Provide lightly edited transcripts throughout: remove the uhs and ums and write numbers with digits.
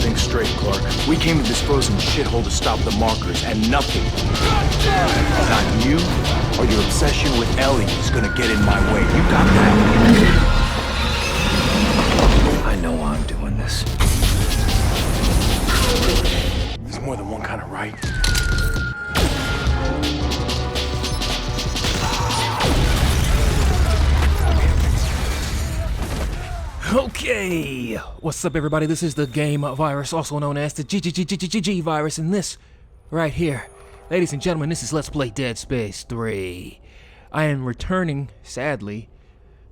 thing straight, Clark. We came to this frozen shithole to stop the markers, and nothing, not you or your obsession with Ellie, is gonna get in my way. You got that? I know why I'm doing this. There's more than one kind of right. Okay, what's up everybody? This is the Game Virus, also known as the GGGGGG Virus, and this right here, ladies and gentlemen, this is Let's Play Dead Space 3. I am returning, sadly,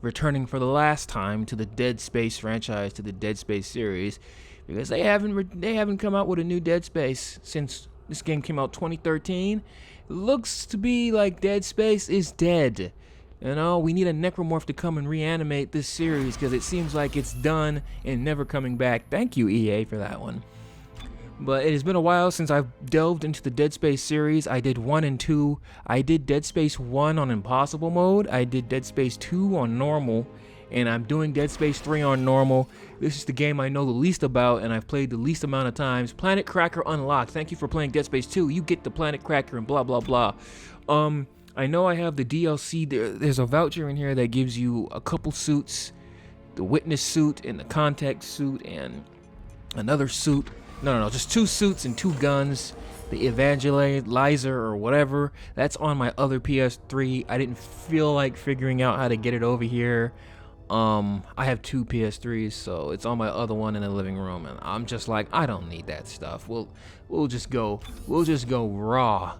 for the last time to the Dead Space franchise, to the Dead Space series, because they haven't come out with a new Dead Space since this game came out 2013. It looks to be like Dead Space is dead. You know, we need a necromorph to come and reanimate this series because it seems like it's done and never coming back. Thank you, EA, for that one. But it has been a while since I've delved into the Dead Space series. I did 1 and 2. I did Dead Space 1 on Impossible mode. I did Dead Space 2 on normal. And I'm doing Dead Space 3 on normal. This is the game I know the least about and I've played the least amount of times. Planet Cracker unlocked. Thank you for playing Dead Space 2. You get the Planet Cracker and blah, blah, blah. I know I have the DLC. There's a voucher in here that gives you a couple suits, the witness suit and the contact suit and another suit. No, just 2 suits and 2 guns. The evangelizer or whatever. That's on my other PS3. I didn't feel like figuring out how to get it over here. I have 2 PS3s, so it's on my other one in the living room, and I'm just like, I don't need that stuff. We'll just go raw.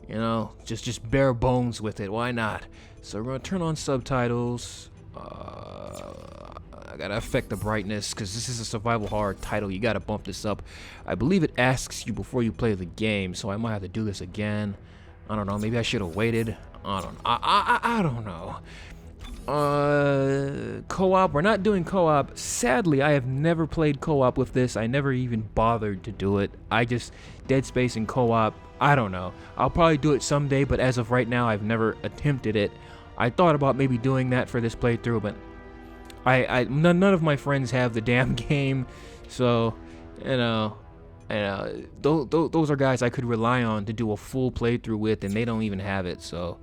You know, just bare bones with it. Why not? So we're gonna turn on subtitles. I gotta affect the brightness because this is a survival horror title. You gotta bump this up. I believe it asks you before you play the game, so I might have to do this again. I don't know. Maybe I should have waited. I don't know. Co-op. We're not doing co-op. Sadly, I have never played co-op with this. I never even bothered to do it. I just Dead Space and co-op. I don't know. I'll probably do it someday, but as of right now, I've never attempted it. I thought about maybe doing that for this playthrough, but none of my friends have the damn game, so those are guys I could rely on to do a full playthrough with, and they don't even have it. So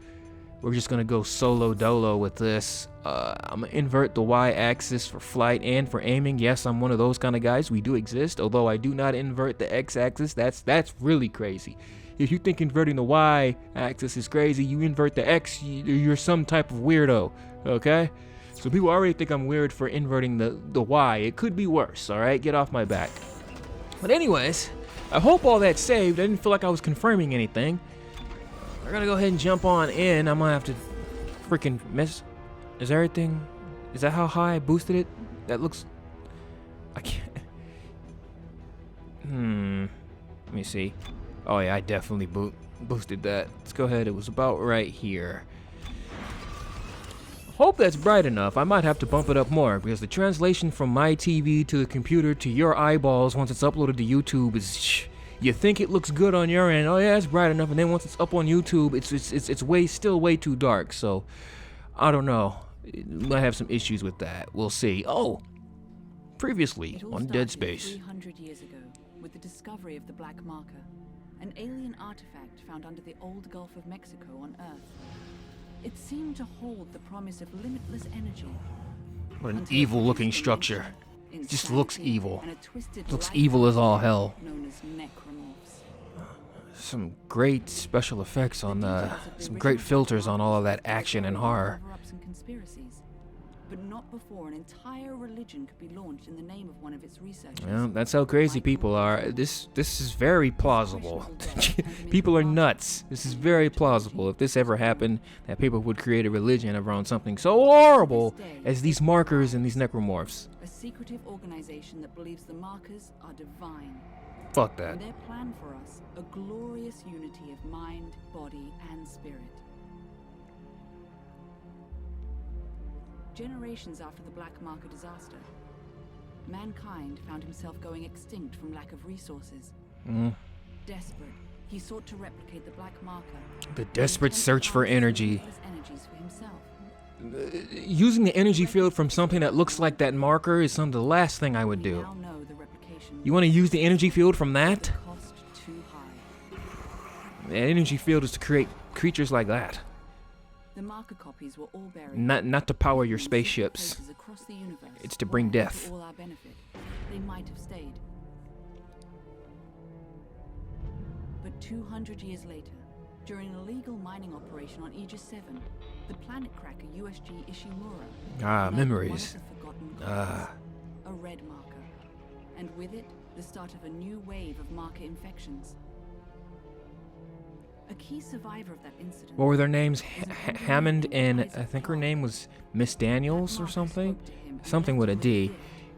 we're just gonna go solo dolo with this. I'm gonna invert the Y-axis for flight and for aiming. Yes, I'm one of those kind of guys. We do exist, although I do not invert the X-axis. That's really crazy. If you think inverting the Y-axis is crazy, you invert the X, you're some type of weirdo, okay? So people already think I'm weird for inverting the Y. It could be worse, all right? Get off my back. But anyways, I hope all that's saved. I didn't feel like I was confirming anything. We're gonna go ahead and jump on in. I'm gonna have to freaking miss. Is everything? Is that how high I boosted it? That looks. I can't. Let me see. Oh yeah, I definitely boosted that. Let's go ahead. It was about right here. Hope that's bright enough. I might have to bump it up more because the translation from my TV to the computer to your eyeballs once it's uploaded to YouTube is. You think it looks good on your end. Oh yeah, it's bright enough, and then once it's up on YouTube, it's still way too dark. So I don't know. Might have some issues with that. We'll see. Oh, previously on Dead Space. 300 years ago, with the discovery of the Black Marker, an alien artifact found under the old Gulf of Mexico on Earth. It seemed to hold the promise of limitless energy. What an evil-looking structure. It just looks evil. Looks evil as all hell. Known as necromorphs. Some great special effects on some great filters on all of that action and horror. But not before an entire religion could be launched in the name of one of its researchers. Yeah, that's how crazy people are. This is very plausible. People are nuts. This is very plausible. If this ever happened, that people would create a religion around something so horrible as these markers and these necromorphs. A secretive organization that believes the markers are divine. Fuck that. And their plan for us, a glorious unity of mind, body, and spirit. Generations after the Black Marker disaster, mankind found himself going extinct from lack of resources. Desperate, he sought to replicate the Black Marker. The desperate search for energy. Energies for himself. Using the energy field from something that looks like that marker is the last thing I would do. We now know the replication You want to use the energy field from that? Cost too high. The energy field is to create creatures like that. The marker copies were all buried. Not to power your In spaceships. places across the universe, It's to bring where, death. for all our benefit, they might have stayed. But 200 years later, during an illegal mining operation on Aegis 7, the planet cracker USG Ishimura unearthed Memories. one of the forgotten codes, a red marker, and with it, the start of a new wave of marker infections. A key survivor of that incident. What were their names? Hammond and I think her name was Miss Daniels or something? Something with a D.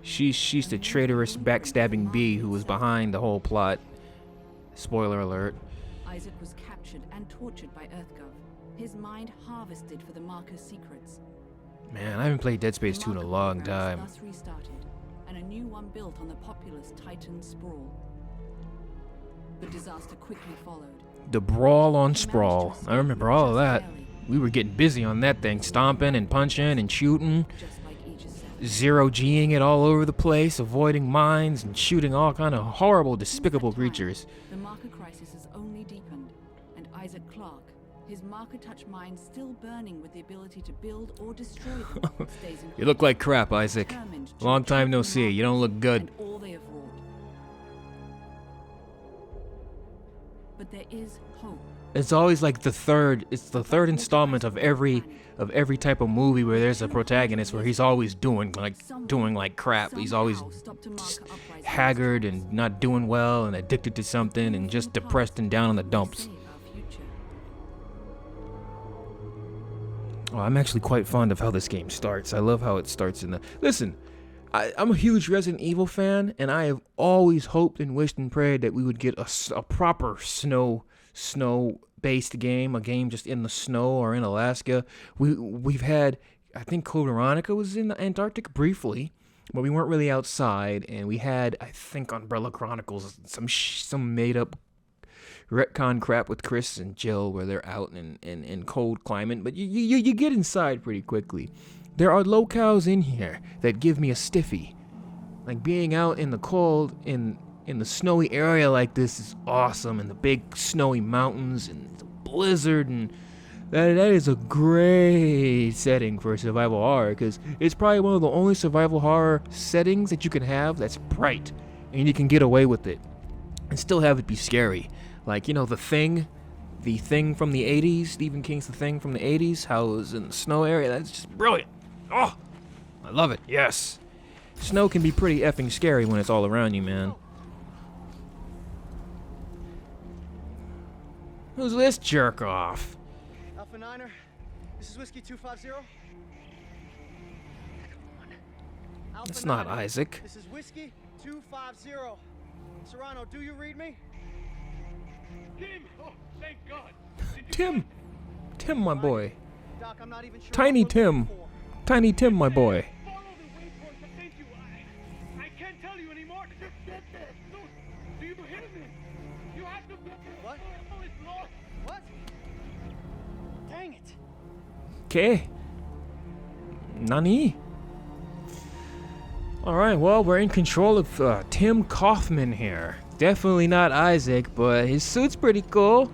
She's the traitorous, backstabbing bee who was behind the whole plot. Spoiler alert. Isaac was captured and tortured by EarthGov, his mind harvested for the marker's secrets. Man, I haven't played Dead Space 2 in a The long marker program time. was thus restarted, and a new one built on the populous Titan Sprawl. The disaster quickly followed. The Brawl on Sprawl. I remember all of that. We were getting busy on that thing, stomping and punching and shooting, Just like Aegis 7. zero-G'ing it all over the place, avoiding mines and shooting all kind of horrible, despicable creatures. The marker crisis has only deepened, and Isaac Clarke, his marker touch mind still burning with the ability to build or destroy them, stays in You look like crap, Isaac. determined to Long time no retrieve the see. You don't look markers good. and all they have wrought. But there is hope. It's always like the third installment of every type of movie where there's a protagonist where he's always doing like crap. He's always Somehow stopped a marker uprising. haggard and not doing well and addicted to something and just depressed and down in the dumps. Save our future. Oh, I'm actually quite fond of how this game starts. I love how it starts in the... Listen, I'm a huge Resident Evil fan, and I have always hoped and wished and prayed that we would get a proper snow-based game, a game just in the snow or in Alaska. We've had... I think Code Veronica was in the Antarctic briefly, but we weren't really outside, and we had, I think, Umbrella Chronicles, some made-up retcon crap with Chris and Jill where they're out in cold climate, but you get inside pretty quickly. There are locales in here that give me a stiffy. Like being out in the cold, in the snowy area like this is awesome, and the big snowy mountains and the blizzard, and that is a great setting for a survival horror, because it's probably one of the only survival horror settings that you can have that's bright, and you can get away with it, and still have it be scary. Like, you know, The Thing from the 80s, Stephen King's The Thing from the 80s, how it was in the snow area, that's just brilliant. Oh, I love it, yes. Snow can be pretty effing scary when it's all around you, man. Who's this jerk off? Alpha Niner, this is Whiskey 250. Alpha That's not Niner, Isaac. This is Whiskey 250. Serrano, do you read me? Tim! Oh, thank God! Tim, my boy. Doc, I'm not even sure Tiny what we're Tim. looking for. Tiny Tim, my boy. Follow the waypoint that sent you. I can't tell you anymore. Just get there. Look, do you hear me? You have to... What? Oh, it's lost. What? Dang it. Okay. Nani? Alright, well, we're in control of Tim Kaufman here. Definitely not Isaac, but his suit's pretty cool.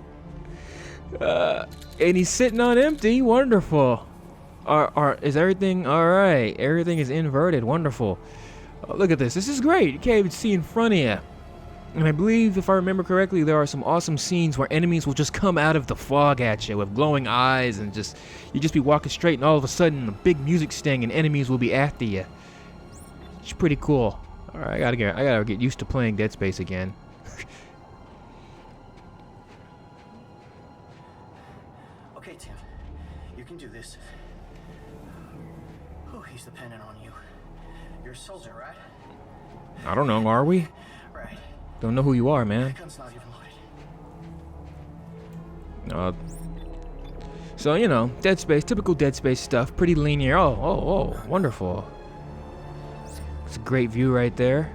And he's sitting on empty. Wonderful. Is everything alright? Everything is inverted. Wonderful. Look at this. This is great. You can't even see in front of you. And I believe, if I remember correctly, there are some awesome scenes where enemies will just come out of the fog at you with glowing eyes, and you just be walking straight, and all of a sudden a big music sting and enemies will be after you. It's pretty cool. Alright, I gotta get used to playing Dead Space again. Okay, Tim. You can do this. Oh, he's dependent on you. You're a soldier, right? I don't know, are we? Right. Don't know who you are, man. Gun's not even loaded. So, you know, Dead Space, typical Dead Space stuff, pretty linear. Oh, wonderful. It's a great view right there.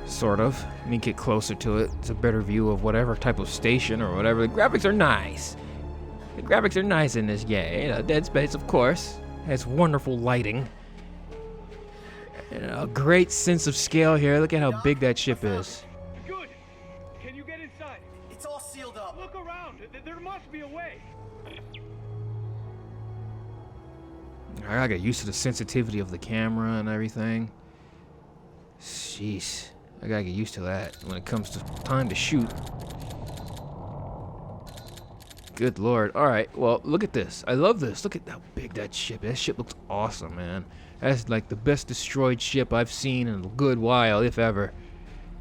Sort of. Let me get closer to it. It's a better view of whatever type of station or whatever. The graphics are nice. The graphics are nice in this game. You know, Dead Space, of course, has wonderful lighting. And a great sense of scale here. Look at how big that ship is. Good. Can you get inside? It's all sealed up. Look around. There must be a way. I gotta get used to the sensitivity of the camera and everything. Jeez. I gotta get used to that when it comes to time to shoot. Good lord. Alright, well, look at this. I love this. Look at how big that ship is. That ship looks awesome, man. That's like the best destroyed ship I've seen in a good while, if ever.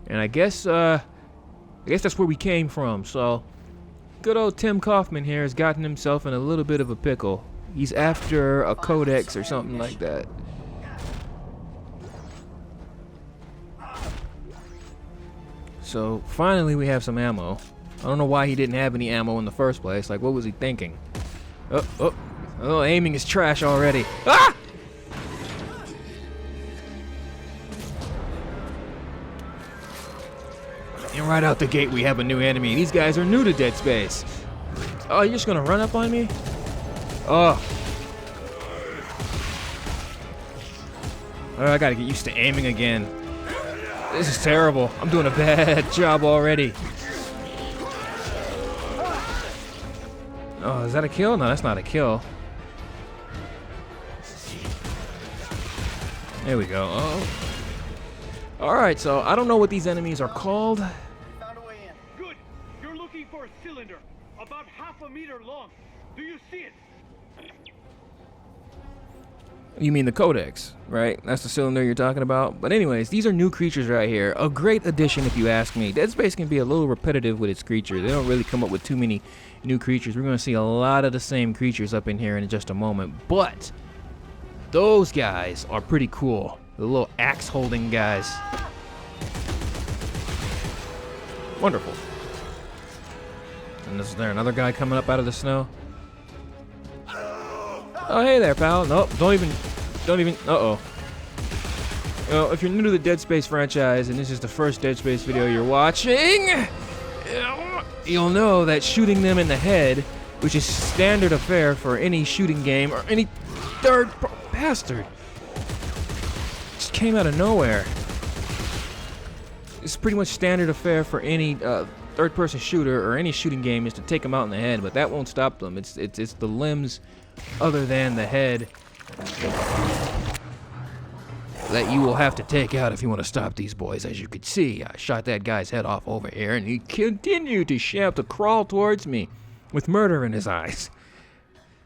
And I guess that's where we came from. So, good old Tim Kaufman here has gotten himself in a little bit of a pickle. He's after a codex or something like that. So, finally we have some ammo. I don't know why he didn't have any ammo in the first place. Like, what was he thinking? Oh, aiming is trash already. Ah! And right out the gate, we have a new enemy. These guys are new to Dead Space. Oh, you're just gonna run up on me? Oh. I gotta get used to aiming again. This is terrible. I'm doing a bad job already. Oh, is that a kill? No, that's not a kill. There we go. Oh. Alright, so I don't know what these enemies are called. Found a way in. Good. You're looking for a cylinder about half a meter long. Do you see it? You mean the codex, right? That's the cylinder you're talking about? But anyways, these are new creatures right here. A great addition if you ask me. Dead Space can be a little repetitive with its creatures. They don't really come up with too many new creatures. We're going to see a lot of the same creatures up in here in just a moment. But those guys are pretty cool. The little axe-holding guys. Wonderful. And is there another guy coming up out of the snow? Oh, hey there, pal. Nope, don't even, uh-oh. You know, if you're new to the Dead Space franchise and this is the first Dead Space video you're watching, you'll know that shooting them in the head, which is standard affair for any shooting game or any bastard, just came out of nowhere. It's pretty much standard affair for any third-person shooter or any shooting game is to take them out in the head, but that won't stop them. It's the limbs other than the head that you will have to take out if you want to stop these boys. As you could see, I shot that guy's head off over here, and he continued to crawl towards me with murder in his eyes.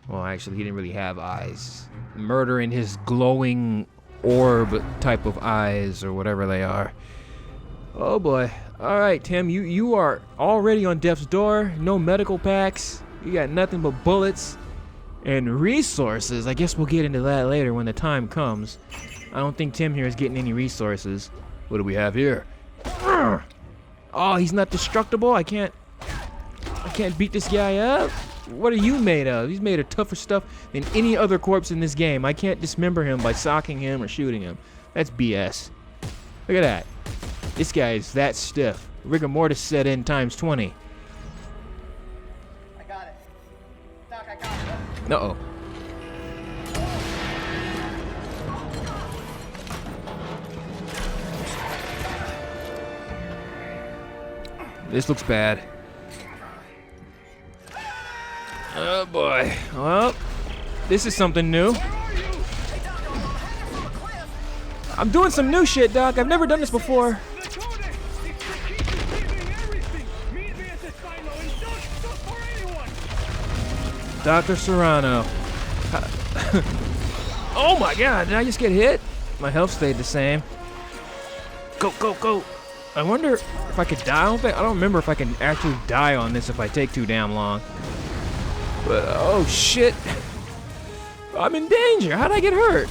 Well, actually, he didn't really have eyes. Murder in his glowing orb type of eyes, or whatever they are. Oh boy. All right, Tim, you are already on death's door. No medical packs. You got nothing but bullets and resources. I guess we'll get into that later when the time comes. I don't think Tim here is getting any resources. What do we have here? Oh, he's not destructible. I can't beat this guy up. What are you made of? He's made of tougher stuff than any other corpse in this game. I can't dismember him by socking him or shooting him. That's BS. Look at that. This guy is that stiff. Rigor mortis set in times 20. I got it. Doc, I got it. Uh-oh. This looks bad. Oh boy. Well, this is something new. I'm doing some new shit, Doc. I've never done this before. The codex! It's the key to saving everything! Meet me at the silo and don't stop for anyone! Dr. Serrano. Oh my god, did I just get hit? My health stayed the same. Go, go, go. I wonder if I could die. I don't remember if I can actually die on this if I take too damn long. But, oh shit. I'm in danger. How'd I get hurt?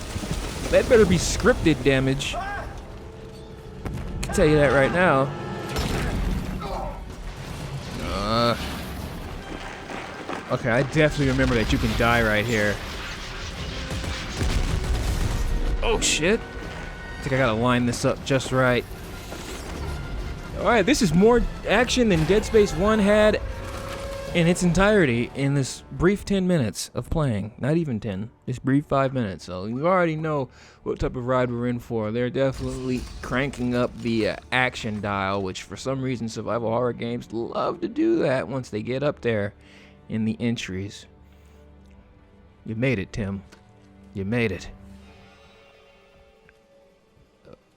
That better be scripted damage. I can tell you that right now. Okay, I definitely remember that you can die right here. Oh shit. I think I gotta line this up just right. Alright, this is more action than Dead Space 1 had in its entirety in this brief 10 minutes of playing. Not even 10, this brief 5 minutes. So you already know what type of ride we're in for. They're definitely cranking up the action dial, which for some reason survival horror games love to do that once they get up there in the entries. You made it, Tim. You made it.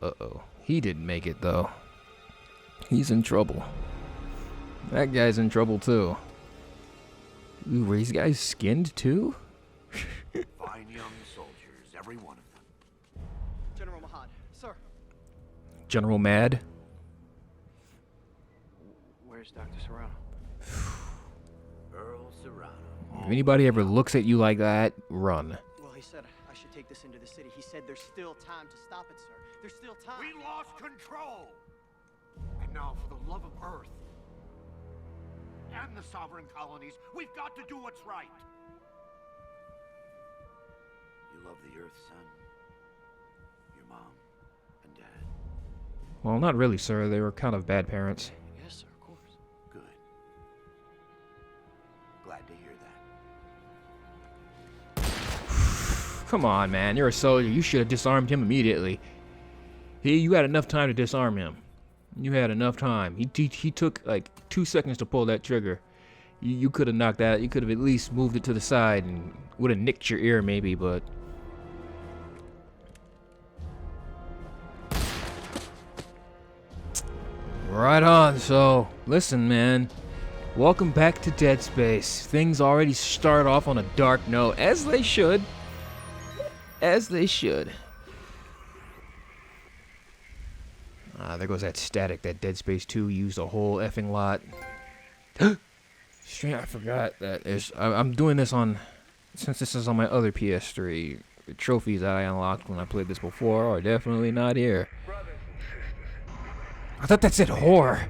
Uh-oh. He didn't make it, though. He's in trouble. That guy's in trouble, too. Ooh, were these guys skinned, too? Fine young soldiers, every one of them. General Mahad, sir. General Mad? Where's Dr. Serrano? Earl Serrano. If anybody ever looks at you like that, run. Well, he said I should take this into the city. He said there's still time to stop it, sir. There's still time. We lost control! And now, for the love of Earth and the sovereign colonies, we've got to do what's right. You love the Earth, son? Your mom and dad? Well, not really, sir. They were kind of bad parents. Yes, sir, of course. Good. Glad to hear that. Come on, man. You're a soldier. You should have disarmed him immediately. You had enough time to disarm him. You had enough time. He took like 2 seconds to pull that trigger. You could have knocked that. You could have at least moved it to the side and would have nicked your ear maybe, but... Right on, so, listen, man. Welcome back to Dead Space. Things already start off on a dark note, as they should. As they should. There goes that static that Dead Space 2 used a whole effing lot. I forgot that I'm doing this on, since this is on my other PS3. The trophies that I unlocked when I played this before are definitely not here. I thought that said whore.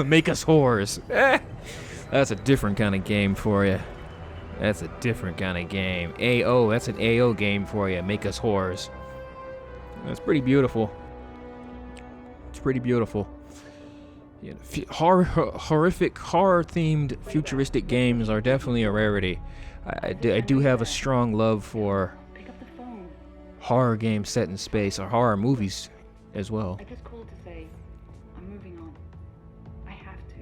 Make us whores. That's a different kind of game for you. That's a different kind of game. AO, that's an AO game for you. Make us whores. That's pretty beautiful. It's pretty beautiful. You know, horrific, horror-themed, futuristic games are definitely a rarity. I do have a strong love for horror games set in space, or horror movies as well. I just called to say I'm moving on. I have to.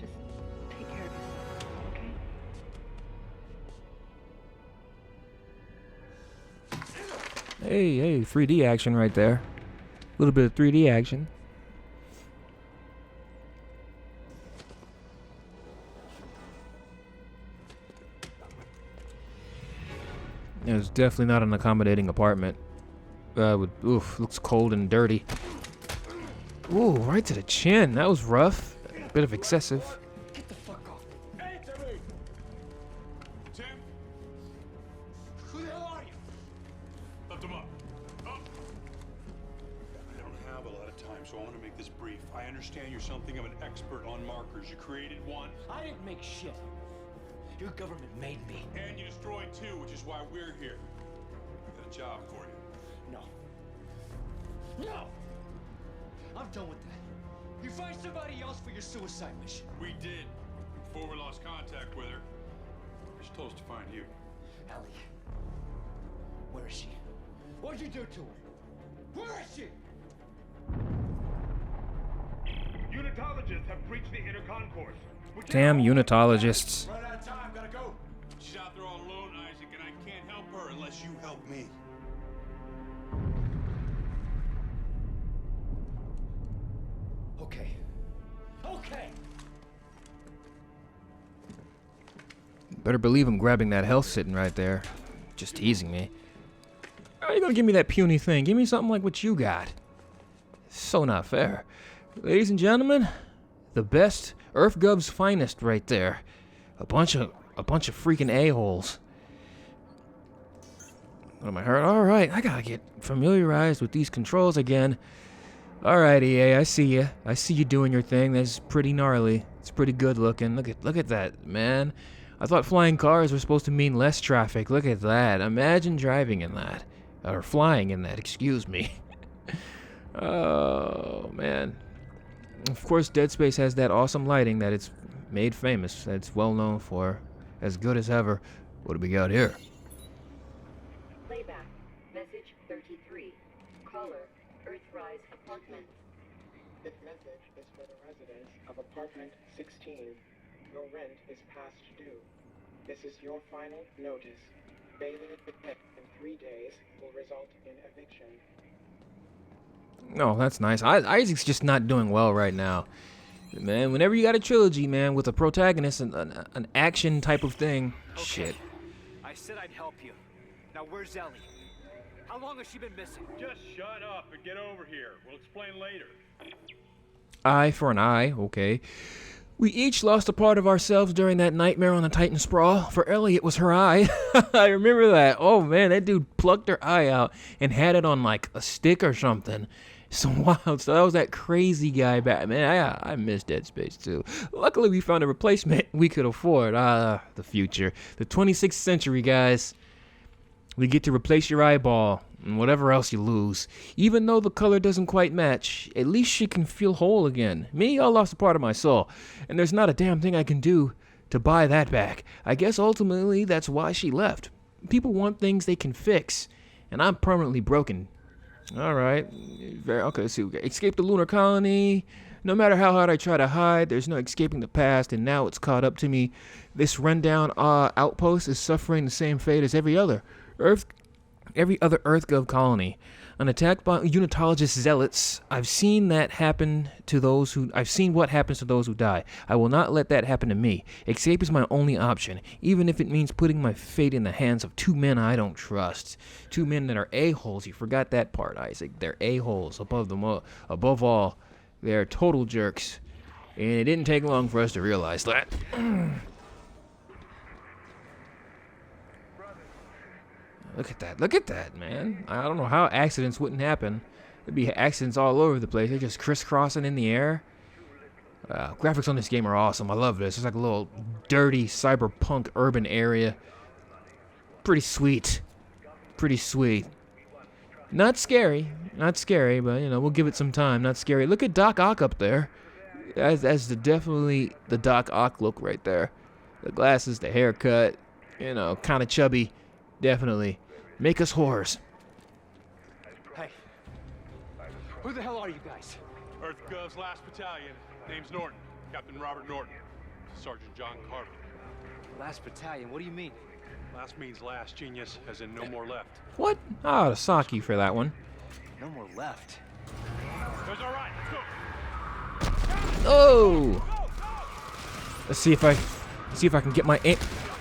Just take care of yourself, okay? Hey, 3D action right there. A little bit of 3D action. It was definitely not an accommodating apartment. Looks cold and dirty. Ooh, right to the chin. That was rough. A bit of excessive. Get the fuck off. Hey, Timmy! Tim? Who the hell are you? Lift him up. Up! I don't have a lot of time, so I want to make this brief. I understand you're something of an expert on markers. You created one, I didn't make shit. Your government made me. and you destroyed two, which is why we're here. I've got a job for you. No. No! I'm done with that. You find somebody else for your suicide mission. We did. Before we lost contact with her. We're supposed to find you. Ellie. Where is she? What'd you do to her? Where is she? Unitologists have breached the inner concourse. Damn unitologists. Run out of time, gotta go. She's out there all alone, Isaac, and I can't help her unless you help me. Okay. Okay! Better believe I'm grabbing that health sitting right there. Just teasing me. How are you gonna give me that puny thing? Give me something like what you got. So not fair. Ladies and gentlemen, the best, EarthGov's finest right there. A bunch of freaking a-holes. What am I hurt? Alright, I gotta get familiarized with these controls again. Alright, EA, I see you. I see you doing your thing. That's pretty gnarly. It's pretty good looking. Look at that, man. I thought flying cars were supposed to mean less traffic. Look at that. Imagine driving in that. Or flying in that, excuse me. Oh, man. Of course, Dead Space has that awesome lighting that it's made famous. That's well known for. As good as ever. What do we got here? Playback. Message 33. Caller. Earthrise Apartments. This message is for the residents of apartment 16. Your rent is past due. This is your final notice. Failing to pay in 3 days will result in eviction. Oh, that's nice. Isaac's just not doing well right now. Man, whenever you got a trilogy, man, with a protagonist and an action type of thing, shit. I said I'd help you. Now where's Ellie? How long has she been missing? Just shut up and get over here. We'll explain later. Eye for an eye, okay. We each lost a part of ourselves during that nightmare on the Titan Sprawl. For Ellie, it was her eye. I remember that. Oh, man, that dude plucked her eye out and had it on, like, a stick or something. Some wild stuff. That was that crazy guy back. Man, I miss Dead Space, too. Luckily, we found a replacement we could afford. The future. The 26th century, guys. We get to replace your eyeball and whatever else you lose. Even though the color doesn't quite match, at least she can feel whole again. Me, I lost a part of my soul, and there's not a damn thing I can do to buy that back. I guess ultimately that's why she left. People want things they can fix, and I'm permanently broken. Alright, okay, so escape the lunar colony. No matter how hard I try to hide, there's no escaping the past, and now it's caught up to me. This rundown outpost is suffering the same fate as every other EarthGov colony. An attack by unitologist zealots. I've seen what happens to those who die. I will not let that happen to me. Escape is my only option, even if it means putting my fate in the hands of 2 men I don't trust. 2 men that are a-holes. You forgot that part, Isaac. They're a-holes above all. They're total jerks. And it didn't take long for us to realize that. Look at that, man. I don't know how accidents wouldn't happen. There'd be accidents all over the place. They're just crisscrossing in the air. Graphics on this game are awesome. I love this. It's like a little dirty cyberpunk urban area. Pretty sweet. Not scary, but you know, we'll give it some time. Not scary. Look at Doc Ock up there. That's definitely the Doc Ock look right there. The glasses, the haircut, you know, kind of chubby. Definitely. Make us whores. Hey. Who the hell are you guys? EarthGov's last battalion. Name's Norton. Captain Robert Norton. Sergeant John Carver. Last battalion, what do you mean? Last means last, genius, as in no more left. What? Oh, the Saki for that one. No more left. That's all right. Let's go. Oh! Let's see if I can get my aim.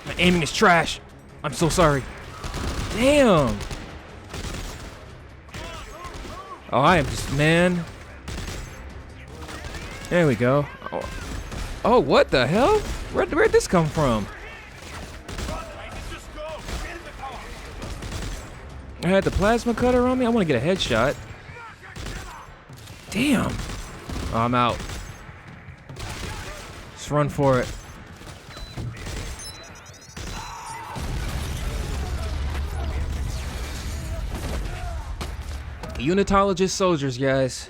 My aiming is trash. I'm so sorry. Damn. Oh, I am just, man. There we go. Oh, what the hell? Where'd this come from? I had the plasma cutter on me. I want to get a headshot. Damn. Oh, I'm out. Let's run for it. Unitologist soldiers, guys.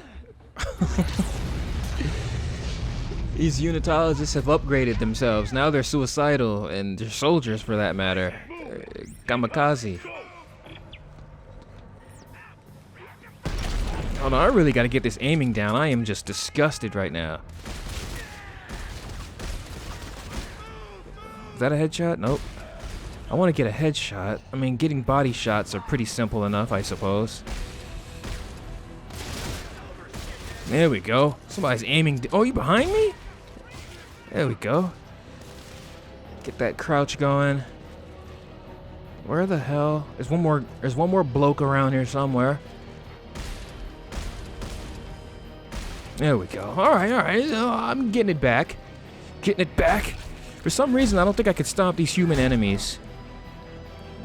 These unitologists have upgraded themselves. Now they're suicidal, and they're soldiers for that matter. Kamikaze. Oh no, I really gotta get this aiming down. I am just disgusted right now. Is that a headshot? Nope. I want to get a headshot. I mean, getting body shots are pretty simple enough, I suppose. There we go. Somebody's aiming. Oh, you behind me? There we go. Get that crouch going. Where the hell? There's one more bloke around here somewhere. There we go. All right. I'm getting it back. For some reason, I don't think I could stomp these human enemies.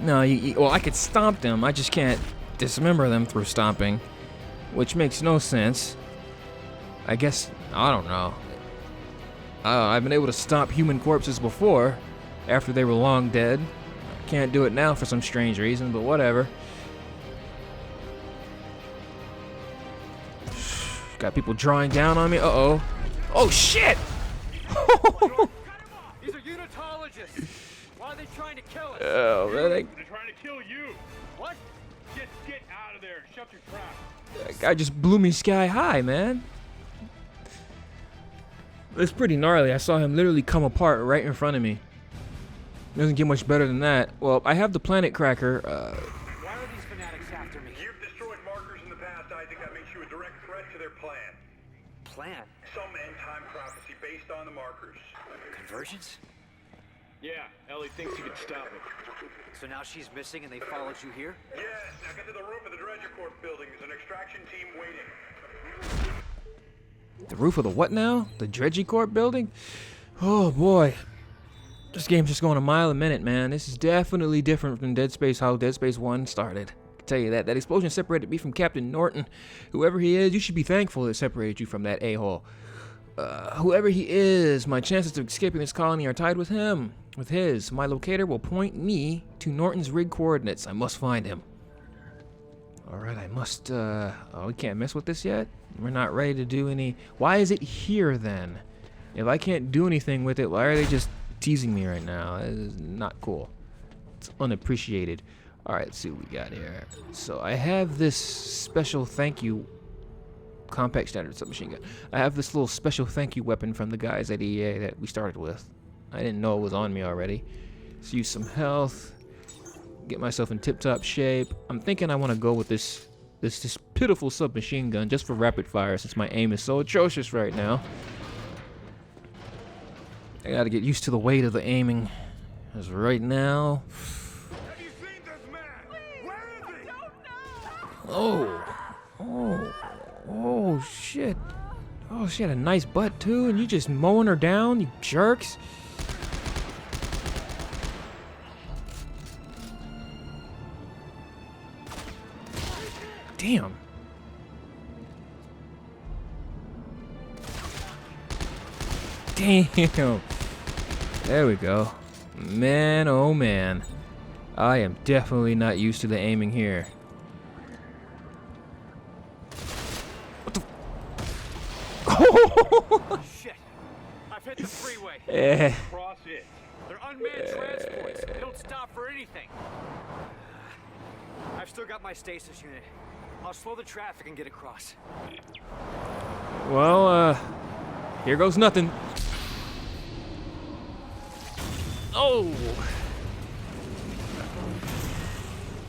No, well, I could stomp them. I just can't dismember them through stomping, which makes no sense. I guess, I don't know. I've been able to stomp human corpses before, after they were long dead. Can't do it now for some strange reason, but whatever. Got people drawing down on me. Uh-oh. Oh, shit! unitologists. Why are they trying to kill us? Oh, really? They're trying to kill you. What? Get out of there. Shut your trap. That guy just blew me sky high, man. It's pretty gnarly. I saw him literally come apart right in front of me. Doesn't get much better than that. Well, I have the planet cracker. Why are these fanatics after me? You've destroyed markers in the past, Isaac. That makes you a direct threat to their plan. Plan? Some end-time prophecy based on the markers. Conversions? Yeah, Ellie thinks you can stop it. So now she's missing and they followed you here? Yes, now get to the roof of the Dredger Corp building. There's an extraction team waiting. The roof of the what now? The Dredgy Corp building? Oh boy. This game's just going a mile a minute, man. This is definitely different from Dead Space, how Dead Space 1 started. I can tell you that. That explosion separated me from Captain Norton. Whoever he is, you should be thankful it separated you from that a-hole. Whoever he is, my chances of escaping this colony are tied with him. With his. My locator will point me to Norton's rig coordinates. I must find him. Alright, I must, oh, we can't mess with this yet? We're not ready to do any... Why is it here, then? If I can't do anything with it, why are they just teasing me right now? That is not cool. It's unappreciated. Alright, let's see what we got here. So, I have this special thank you... Compact standard submachine gun. I have this little special thank you weapon from the guys at EA that we started with. I didn't know it was on me already. Let's use some health. Get myself in tip-top shape. I'm thinking I want to go with this pitiful submachine gun just for rapid fire since my aim is so atrocious right now. I gotta get used to the weight of the aiming. Because right now... Have you seen this man? Where is he? Oh, shit. Oh, she had a nice butt, too, and you just mowing her down, you jerks. Damn. Damn. There we go. Man, oh man. I am definitely not used to the aiming here. What the? Shit! I've hit the freeway. Cross it. They're unmanned transports. They don't stop for anything. I've still got my stasis unit. I'll slow the traffic and get across. Well, here goes nothing. Oh!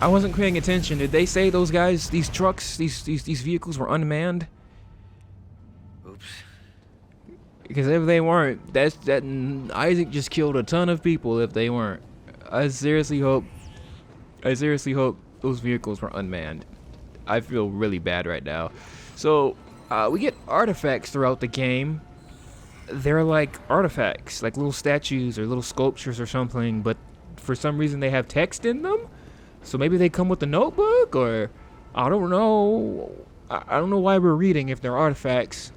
I wasn't paying attention. Did they say those guys, these trucks, these vehicles were unmanned? Oops. Because if they weren't, that Isaac just killed a ton of people if they weren't. I seriously hope those vehicles were unmanned. I feel really bad right now. So, we get artifacts throughout the game. They're like artifacts, like little statues or little sculptures or something, but for some reason they have text in them. So maybe they come with a notebook, or I don't know. I don't know why we're reading if they're artifacts.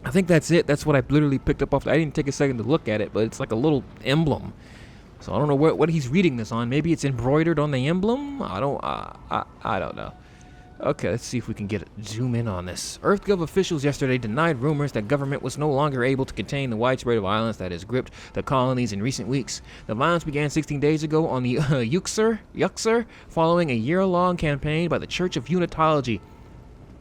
I think that's it. That's what I literally picked up off. I didn't take a second to look at it, but it's like a little emblem. So I don't know what he's reading this on. Maybe it's embroidered on the emblem. I don't know. Okay, let's see if we can zoom in on this. EarthGov officials yesterday denied rumors that government was no longer able to contain the widespread violence that has gripped the colonies in recent weeks. The violence began 16 days ago on the Yuxer, following a year-long campaign by the Church of Unitology.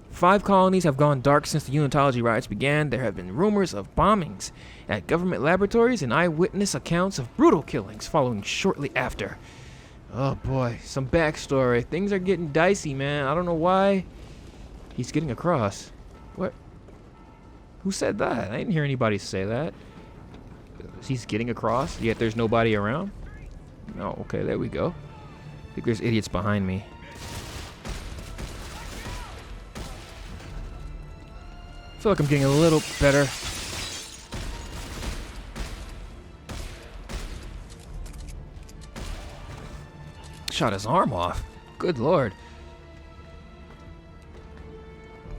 5 colonies have gone dark since the Unitology riots began. There have been rumors of bombings at government laboratories and eyewitness accounts of brutal killings following shortly after. Oh boy, some backstory. Things are getting dicey, man. I don't know why. He's getting across. What? Who said that? I didn't hear anybody say that. He's getting across, yet there's nobody around? No, okay, there we go. I think there's idiots behind me. I feel like I'm getting a little better. Shot his arm off. Good lord.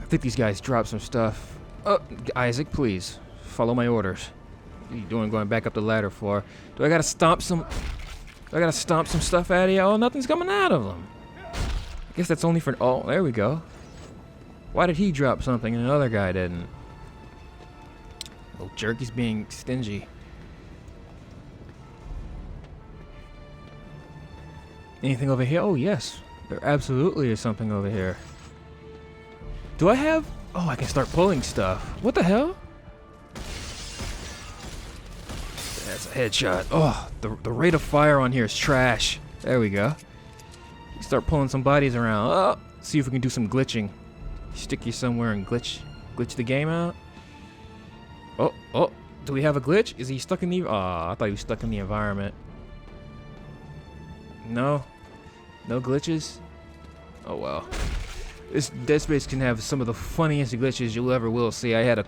I think these guys dropped some stuff. Oh, Isaac, please. Follow my orders. What are you doing going back up the ladder for? Do I gotta stomp some stuff out of you? Oh, nothing's coming out of them. I guess that's only for... Oh, there we go. Why did he drop something and another guy didn't? Oh, jerk, he's being stingy. Anything over here? Oh, yes. There absolutely is something over here. Do I have... Oh, I can start pulling stuff. What the hell? That's a headshot. Oh, the rate of fire on here is trash. There we go. Start pulling some bodies around. Oh, see if we can do some glitching. Stick you somewhere and glitch the game out. Oh, do we have a glitch? Is he stuck in the... Oh, I thought he was stuck in the environment. No glitches. Oh well. This Dead Space can have some of the funniest glitches you'll ever will see. I had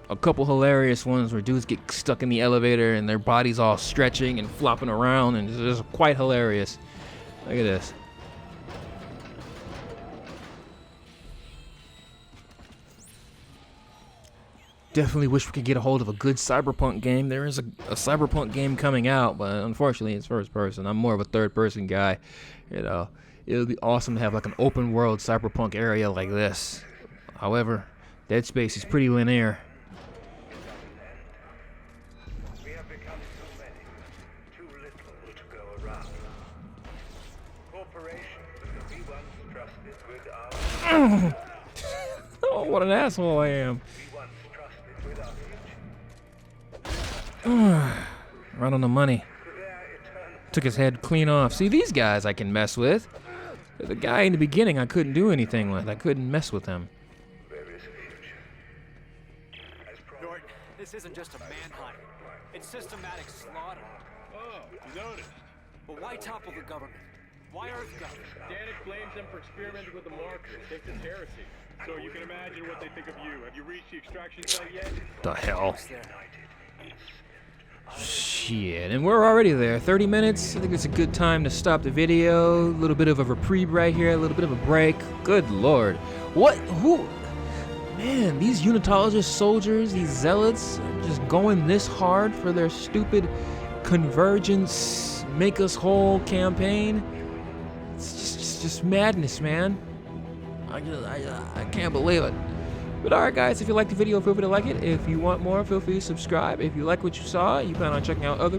a couple hilarious ones where dudes get stuck in the elevator and their bodies all stretching and flopping around, and it's just quite hilarious. Look at this. Definitely wish we could get a hold of a good Cyberpunk game. There is a Cyberpunk game coming out, but unfortunately it's first person. I'm more of a third person guy. You know, it would be awesome to have like an open world Cyberpunk area like this. However, Dead Space is pretty linear. We have become too many, too little to go around. Corporations that we once trusted with our... Oh, what an asshole I am. Right on the money. Took his head clean off. See, these guys I can mess with. The guy in the beginning I couldn't do anything with. I couldn't mess with him. Norton, this isn't just a manhunt. It's systematic slaughter. Oh, you noticed. But why topple the government? Why Earth government? Danik blames them for experimenting with the markers. Thinks it's heresy. So you can imagine what they think of you. Have you reached the extraction site yet? The hell? Shit, and we're already there. 30 minutes. I think it's a good time to stop the video. A little bit of a reprieve right here, a little bit of a break. Good lord. Who? Man, these unitologist soldiers, these zealots, are just going this hard for their stupid convergence, make us whole campaign. It's just madness, man. I can't believe it. But alright guys, if you liked the video, feel free to like it. If you want more, feel free to subscribe. If you like what you saw, you plan on checking out other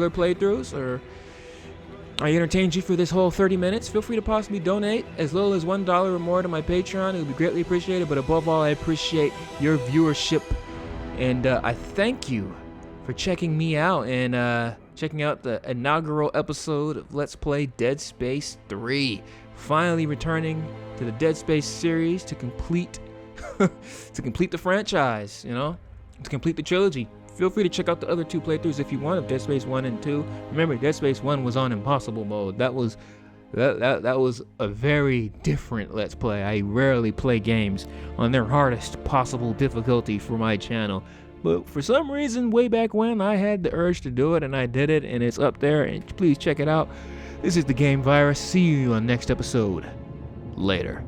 playthroughs, or I entertained you for this whole 30 minutes, feel free to possibly donate as little as $1 or more to my Patreon. It would be greatly appreciated, but above all, I appreciate your viewership. And I thank you for checking me out and checking out the inaugural episode of Let's Play Dead Space 3. Finally returning to the Dead Space series to complete the franchise, you know, to complete the trilogy. Feel free to check out the other 2 playthroughs if you want of Dead Space 1 and 2. Remember, Dead Space 1 was on impossible mode. That was a very different Let's Play. I rarely play games on their hardest possible difficulty for my channel. But for some reason, way back when, I had the urge to do it, and I did it, and it's up there, and please check it out. This is the Game Virus. See you on next episode. Later.